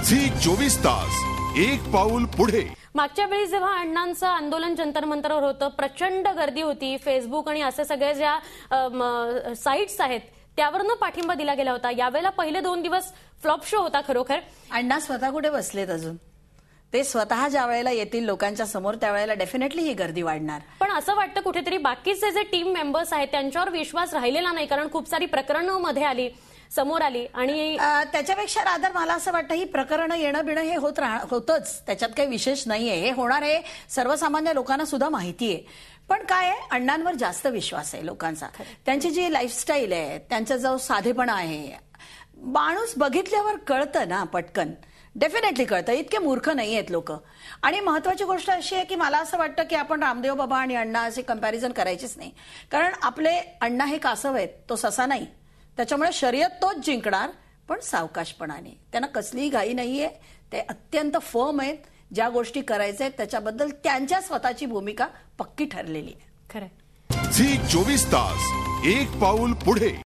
Zee 24 तास एक पाऊल पुढे। मागच्या वेळी जेव्हा अण्णांचं आंदोलन जंतर मंतरवर होतं, प्रचंड गर्दी होती। फेसबुक आणि असे सगळे ज्या साइट्स आहेत त्यावरनं पाठिंबा दिला गेला होता। यावेळेला पहिले 2 दिवस फ्लॉप शो होता खरोखर। अण्णा स्वतः कुठे बसलेत अजून? ते स्वतः ज्या वेळेला येतील लोकांच्या समोर त्यावेळेला डेफिनेटली ही गर्दी वाढणार। पण असं वाटतं कुठेतरी बाकीचे जे टीम मेंबर्स आहेत त्यांच्यावर विश्वास राहिलेला नाही, कारण खूप सारी प्रकरणं मध्ये आली, समोर आली। आणि त्याच्यापेक्षा रादर मला असं वाटतं ही प्रकरणं येणं बिणं हे होतच, त्याच्यात काही विशेष नाहीये। हे होणार आहे, सर्वसामान्य लोकांना सुद्धा माहिती आहे। पण काय आहे, अण्णांवर जास्त विश्वास आहे लोकांचा। त्यांची जी लाईफस्टाईल आहे, त्यांचा जो साधेपणा आहे, माणूस बघितल्यावर कळतं ना पटकन, डेफिनेटली कळतं। इतके मूर्ख नाही आहेत लोक। आणि महत्वाची गोष्ट अशी आहे की मला असं वाटतं की आपण रामदेव बाबा आणि अण्णा असे कंपॅरिझन करायचीच नाही, कारण आपले अण्णा हे कासव आहेत, तो ससा नाही। त्याच्यामुळे शर्यत तोच जिंकणार, पण सावकाशपणाने। त्यांना कसलीही घाई नाहीये, ते अत्यंत फर्म आहेत। ज्या गोष्टी करायच्या आहेत त्याच्याबद्दल त्यांच्या स्वतःची भूमिका पक्की ठरलेली आहे। खरं झी 24 तास एक पाऊल पुढे।